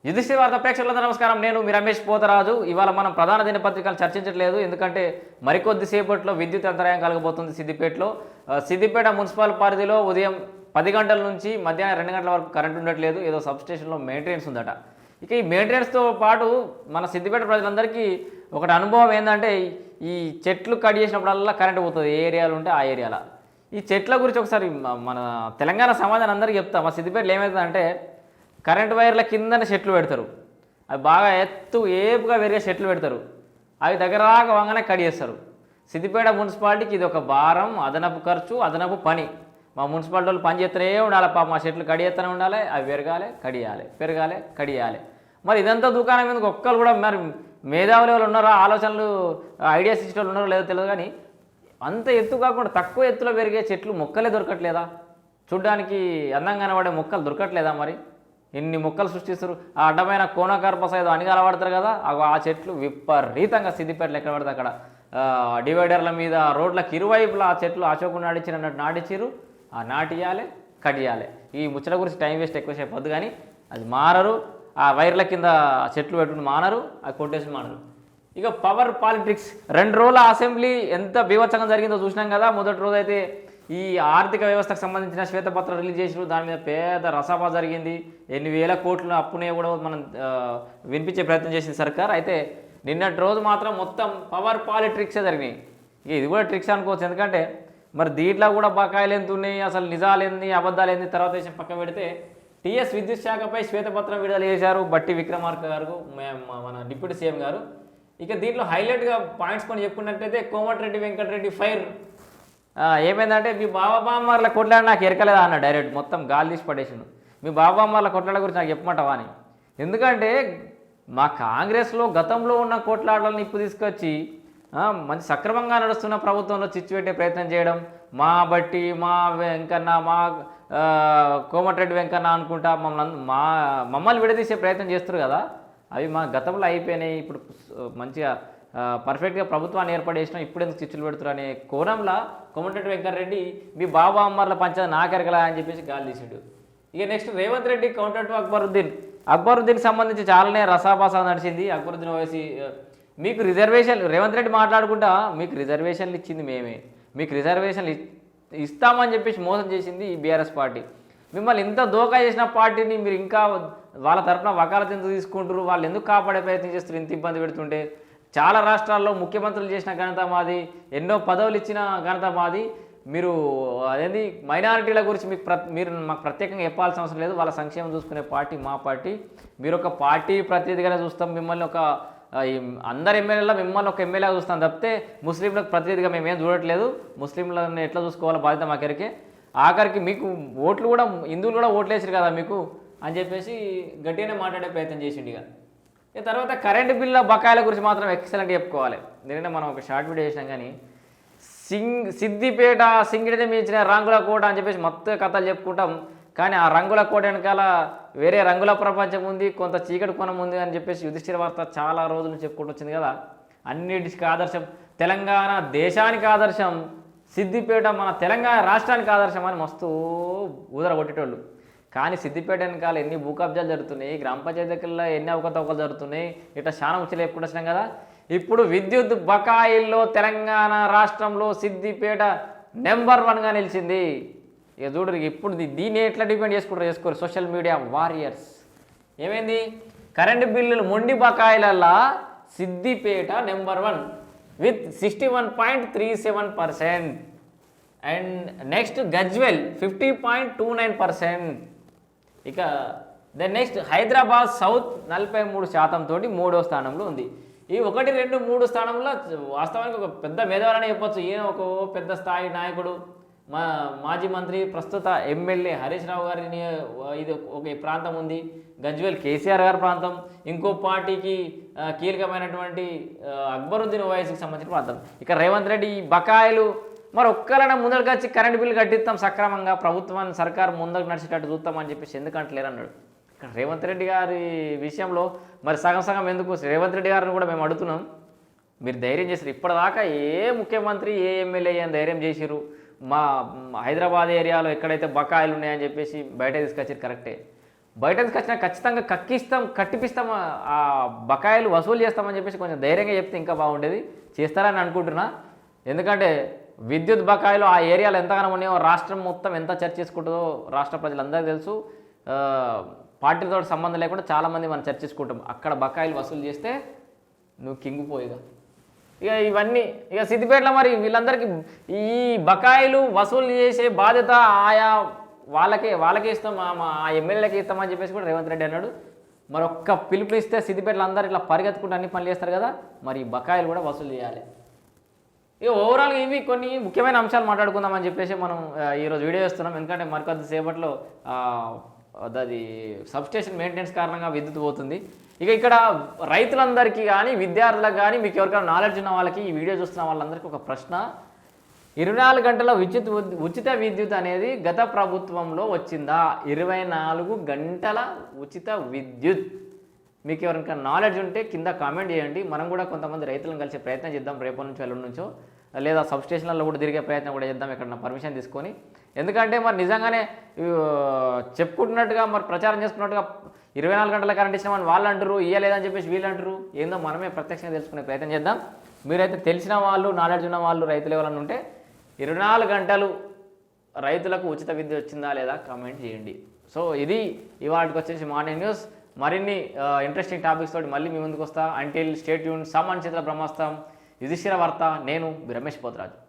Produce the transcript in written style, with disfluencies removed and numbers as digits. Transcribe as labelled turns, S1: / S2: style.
S1: యుధిష్ఠిర వార్త ప్రేక్షకులందరూ నమస్కారం. నేను మీ రమేష్ పోతరాజు. ఇవాళ మనం ప్రధాన దినపత్రికలు చర్చించట్లేదు, ఎందుకంటే మరికొద్దిసేపట్లో విద్యుత్ అంతరాయం కలగబోతుంది సిద్దిపేటలో. సిద్దిపేట మున్సిపల్ పరిధిలో ఉదయం 10 గంటల నుంచి మధ్యాహ్నం 2 గంటల వరకు కరెంట్ ఉండట్లేదు. ఏదో సబ్స్టేషన్లో మెయింటెనెన్స్ ఉందట. ఇక ఈ మెయింటెనెన్స్తో పాటు మన సిద్దిపేట ప్రజలందరికీ ఒకటి అనుభవం ఏంటంటే, ఈ చెట్లు కట్ చేసినప్పుడల్లా కరెంట్ పోతుంది. ఏ ఏరియాలు ఉంటే ఆ ఏరియాలో. ఈ చెట్ల గురించి ఒకసారి మన తెలంగాణ సమాజాన్ని అందరికీ చెప్తాం. మా సిద్దిపేటలో ఏమవుతుందంటే, కరెంట్ వైర్ల కిందనే చెట్లు పెడతారు. అవి బాగా ఏపుగా పెరిగే చెట్లు పెడతారు. అవి దగ్గర దాకా వంగనే కట్ చేస్తారు. సిద్దిపేట మున్సిపాలిటీకి ఇది ఒక భారం, అదనపు ఖర్చు, అదనపు పని. మా మున్సిపాలిటీ వాళ్ళు పని చేస్తూనే ఉండాలి. మా చెట్లు కడి చేస్తూనే ఉండాలి. అవి పెరగాలి, కడియాలి, పెరగాలి, కడియాలి. మరి ఇదంతా దుకాణం ఎందుకు? ఒక్కరు కూడా మరి మేధావులు వాళ్ళు ఉన్నారో, ఆలోచనలు ఐడియాస్ ఇచ్చే వాళ్ళు ఉన్నారో లేదో తెలియదు. కానీ అంత ఎత్తు కాకుండా తక్కువ ఎత్తులో పెరిగే చెట్లు మొక్కలే దొరకట్లేదా? చూడ్డానికి అందంగా కనబడే మొక్కలు దొరకట్లేదా? మరి ఇన్ని మొక్కలు సృష్టిస్తారు. ఆ అడ్డమైన కోనకార్పస ఏదో అనిగాల పడతారు కదా, ఆ చెట్లు విపరీతంగా సిద్దిపేటలో ఎక్కడ పడితే అక్కడ డివైడర్ల మీద, రోడ్లకు ఇరువైపులా ఆ చెట్లు అశోకుని నాటించినట్టు నాటించారు. ఆ నాటియాలి, కడియాలి. ఈ ముచ్చట గురించి టైం వేస్ట్ ఎక్కువసేపు వద్దు, కానీ అది మారరు. ఆ వైర్ల కింద చెట్లు పెట్టుకుని మానరు, అది కొట్టేసి మానరు. ఇక పవర్ పాలిటిక్స్ 2 రోజుల అసెంబ్లీ ఎంత బీభత్సంగా జరిగిందో చూసినాం కదా. మొదటి రోజు అయితే ఈ ఆర్థిక వ్యవస్థకు సంబంధించిన శ్వేతపత్రం రిలీజ్ చేసిన దాని మీద పెద్ద రసాపా జరిగింది. ఎన్ని వేల కోట్ల అప్పునే కూడా మనం వినిపించే ప్రయత్నం చేసింది సర్కార్. అయితే నిన్నటి రోజు మాత్రం మొత్తం పవర్ పాలిటిక్సే జరిగినాయి. ఇది కూడా ట్రిక్స్ అనుకోవచ్చు, ఎందుకంటే మరి దీంట్లో కూడా బకాయిలు ఎంత ఉన్నాయి, అసలు నిజాలు ఏంది, అబద్ధాలు ఏంది తర్వాత విషయం పక్కన పెడితే, టీఎస్ విద్యుత్ శాఖపై శ్వేతపత్రం విడుదల చేశారు బట్టి విక్రమార్క గారు, మన డిప్యూటీ సీఎం గారు. ఇక దీంట్లో హైలైట్గా పాయింట్స్ కొన్ని చెప్పుకున్నట్లయితే, కోమటిరెడ్డి వెంకటరెడ్డి ఫైర్. ఏమైందంటే, మీ బాబామ్మర్ల కొట్లాడ నాకు ఎరకలేదా అన్న డైరెక్ట్, మొత్తం గాలి తీసి పడేసిండు. మీ బాబామ్మర్ల కొట్లాడ గురించి నాకు చెప్పమంటావా అని. ఎందుకంటే మా కాంగ్రెస్లో గతంలో ఉన్న కొట్లాటలను ఇప్పుడు తీసుకొచ్చి మంచి సక్రమంగా నడుస్తున్న ప్రభుత్వంలో చిచ్చు పెట్టే ప్రయత్నం చేయడం, మా బట్టి, మా వెంకన్న, మా కోమటిరెడ్డి వెంకన్న అనుకుంటా మమ్మల్ని విడదీసే ప్రయత్నం చేస్తారు కదా. అవి మా గతంలో అయిపోయినాయి. ఇప్పుడు మంచిగా పర్ఫెక్ట్గా ప్రభుత్వాన్ని ఏర్పడేసినా ఇప్పుడు ఎందుకు చిచ్చులు పెడుతున్నారు అనే కోణంలో కోమటిరెడ్డి వెంకటరెడ్డి మీ బాబా అమ్మర్ల పంచాయతీ నాకెరకలా అని చెప్పేసి గాలి తీసాడు. ఇక next Revanth Reddy counter to అక్బరుద్దీన్కి సంబంధించి చాలానే రసాభాస నడిచింది. అక్బరుద్దీన్ ఓవైసీ మీకు రిజర్వేషన్, రేవంత్ రెడ్డి మాట్లాడుకుంటా మీకు రిజర్వేషన్లు ఇచ్చింది మేమే, మీకు రిజర్వేషన్లు ఇస్తామని చెప్పేసి మోసం చేసింది ఈ బీఆర్ఎస్ పార్టీ. మిమ్మల్ని ఇంత దోకా చేసిన పార్టీని మీరు ఇంకా వాళ్ళ తరఫున వకాలత ఎందుకు తీసుకుంటారు, వాళ్ళు ఎందుకు కాపాడే ప్రయత్నం చేస్తారు ఇంత ఇబ్బంది పెడుతుంటే. చాలా రాష్ట్రాల్లో ముఖ్యమంత్రులు చేసిన ఘనత మాది, ఎన్నో పదవులు ఇచ్చిన ఘనత మాది. మీరు అదేంటి మైనారిటీల గురించి మీరు మాకు ప్రత్యేకంగా చెప్పాల్సిన అవసరం లేదు. వాళ్ళ సంక్షేమం చూసుకునే పార్టీ మా పార్టీ. మీరు ఒక పార్టీ ప్రతినిధిగానే చూస్తాం మిమ్మల్ని, ఒక అందరు ఎమ్మెల్యేలో మిమ్మల్ని ఒక ఎమ్మెల్యేగా చూస్తాం తప్పితే ముస్లింలకు ప్రతినిధిగా మేమేం చూడట్లేదు. ముస్లింలను ఎట్లా చూసుకోవాలో బాధ్యత మాకెరికే. ఆఖరికి మీకు ఓట్లు కూడా హిందువులు కూడా ఓట్లు వేసారు కదా మీకు అని చెప్పేసి గట్టిగానే మాట్లాడే ప్రయత్నం చేసిండు. ఇక తర్వాత కరెంటు బిల్ల బకాయిల గురించి మాత్రం ఎక్సలెంట్ చెప్పుకోవాలి. దీనినే మనం ఒక షార్ట్ వీడియో చేసినాం. కానీ సిద్దిపేట సింగిడితే మించిన రంగుల కోట అని చెప్పేసి మొత్తం కథలు చెప్పుకుంటాం. కానీ ఆ రంగుల కోట వెనకాల వేరే రంగుల ప్రపంచం ఉంది, కొంత చీకటి కోణం ఉంది అని చెప్పేసి యుధిష్ఠిర వార్త చాలా రోజులు చెప్పుకుంటూ వచ్చింది కదా. అన్నిటికీ ఆదర్శం తెలంగాణ, దేశానికి ఆదర్శం సిద్దిపేట, మన తెలంగాణ రాష్ట్రానికి ఆదర్శం అని మస్తు ఊదర కొట్టేటోళ్ళు. కానీ సిద్దిపేట వెనకాల ఎన్ని భూ కబ్జాలు జరుగుతున్నాయి, గ్రామ పంచాయతీ దగ్గరలో ఎన్ని అవకతవకలు జరుగుతున్నాయి, ఇట్లా చాలా ముచ్చలు చెప్పుకుంటూ వచ్చినాం కదా. ఇప్పుడు విద్యుత్ బకాయిల్లో తెలంగాణ రాష్ట్రంలో సిద్దిపేట నెంబర్ 1గా నిలిచింది. ఇక చూడరు ఇప్పుడు దీన్ని ఎట్లా డిపెండ్ చేసుకోరు సోషల్ మీడియా వారియర్స్. ఏమైంది, కరెంటు బిల్లులు మొండి బకాయిలల్లా Siddipet number 1 with 61.37%. And next Gajwel 50.29%. ఇక నెక్స్ట్ హైదరాబాద్ సౌత్ 43% తోటి 3వ స్థానంలో ఉంది. ఈ 1, 2, 3 స్థానంలో వాస్తవానికి ఒక పెద్ద మేధావులనే చెప్పొచ్చు. ఈయన ఒక పెద్ద స్థాయి నాయకుడు, మాజీ మంత్రి, ప్రస్తుత ఎమ్మెల్యే హరీష్ రావు గారిని ఇది ఒక ప్రాంతం ఉంది. గజ్వేల్ కేసీఆర్ గారి ప్రాంతం. ఇంకో పార్టీకి కీలకమైనటువంటి అక్బరుద్దీన్ ఓవైసీకి సంబంధించిన ప్రాంతం. ఇక రేవంత్ రెడ్డి ఈ బకాయిలు మరి ఒక్కరైనా ముందరికి వచ్చి కరెంటు బిల్లు కట్టిస్తాం సక్రమంగా, ప్రభుత్వాన్ని సర్కారు ముందరకు నడిచేటట్టు చూస్తామని చెప్పేసి ఎందుకంటలేరు అన్నాడు. ఇక్కడ రేవంత్ రెడ్డి గారి విషయంలో మరి సగం ఎందుకు రేవంత్ రెడ్డి గారిని కూడా మేము అడుగుతున్నాం. మీరు ధైర్యం చేశారు ఇప్పటిదాకా ఏ ముఖ్యమంత్రి, ఏ ఎమ్మెల్యే ఏం ధైర్యం చేసిరు మా హైదరాబాద్ ఏరియాలో ఎక్కడైతే బకాయిలు ఉన్నాయని చెప్పేసి బయట తీసుకొచ్చారు కరెక్టే. బయట తీసుకొచ్చినా ఖచ్చితంగా కక్కిస్తాం, కట్టిపిస్తాం, ఆ బకాయిలు వసూలు చేస్తామని చెప్పేసి కొంచెం ధైర్యంగా చెప్తే ఇంకా బాగుండేది. చేస్తారని అనుకుంటున్నా. ఎందుకంటే విద్యుత్ బకాయిలు ఆ ఏరియాలో ఎంతగానో ఉన్నాయో, రాష్ట్రం మొత్తం ఎంత చర్చ చేసుకుంటుందో రాష్ట్ర ప్రజలందరికీ తెలుసు. పార్టీతో సంబంధం లేకుండా చాలామంది మనం చర్చించుకుంటాం. అక్కడ బకాయిలు వసూలు చేస్తే నువ్వు కింగిపోయిగా. ఇక ఇవన్నీ ఇక సిద్దిపేటలో మరి వీళ్ళందరికీ ఈ బకాయిలు వసూలు చేసే బాధ్యత ఆయా వాళ్ళకే ఇస్తాం, ఆ ఎమ్మెల్యేలకి ఇస్తామని చెప్పేసి కూడా రేవంత్ రెడ్డి అన్నాడు. మరి ఒక్క పిలుపు ఇస్తే సిద్దిపేటలో అందరూ ఇట్లా పరిగెత్తుకుంటూ అన్ని పనులు చేస్తారు కదా, మరి ఈ బకాయిలు కూడా వసూలు చేయాలి. ఇక ఓవరాల్గా ఇవి కొన్ని ముఖ్యమైన అంశాలు మాట్లాడుకుందామని చెప్పేసి మనం ఈరోజు వీడియో చేస్తున్నాం. ఎందుకంటే మరికొద్ది సేపట్లో అది సబ్స్టేషన్ మెయింటెనెన్స్ కారణంగా విద్యుత్ పోతుంది. ఇక ఇక్కడ రైతులందరికీ కానీ విద్యార్థులకు కానీ మీకు ఎవరికైనా నాలెడ్జ్ ఉన్న వాళ్ళకి ఈ వీడియో చూస్తున్న వాళ్ళందరికీ ఒక ప్రశ్న. 24 గంటల ఉచిత విద్యుత్ అనేది గత ప్రభుత్వంలో వచ్చిందా? 24 గంటల ఉచిత విద్యుత్ మీకు ఎవరికైనా నాలెడ్జ్ ఉంటే కింద కామెంట్ చేయండి. మనం కూడా కొంతమంది రైతులను కలిసే ప్రయత్నం చేద్దాం రేపటి నుంచి ఎల్లుండి నుంచో, లేదా సబ్ స్టేషన్లలో కూడా తిరిగే ప్రయత్నం కూడా చేద్దాం ఎక్కడన్నా పర్మిషన్ తీసుకొని. ఎందుకంటే మరి నిజంగానే చెప్పుకుంటున్నట్టుగా మరి ప్రచారం చేసుకున్నట్టుగా 24 గంటల కరెంట్ ఇచ్చినామని వాళ్ళు అంటారు, ఇయ్యలేదని చెప్పేసి వీళ్ళు అంటారు. ఏందో మనమే ప్రత్యక్షంగా తెలుసుకునే ప్రయత్నం చేద్దాం. మీరైతే తెలిసిన వాళ్ళు, నాలెడ్జ్ ఉన్న వాళ్ళు, రైతులు ఎవరైనా ఉంటే 24 గంటలు రైతులకు ఉచిత విద్యుత్ వచ్చిందా లేదా కామెంట్ చేయండి. సో ఇది ఇవాళకి వచ్చేసి మార్నింగ్ న్యూస్. మరిన్ని ఇంట్రెస్టింగ్ టాపిక్స్ తోటి మళ్ళీ మీ ముందుకు వస్తా. Until stay tune. సామాన్య చేతుల బ్రహ్మాస్త్రం, యుధిష్ఠిర వార్త. నేను రమేష్ పోతరాజు.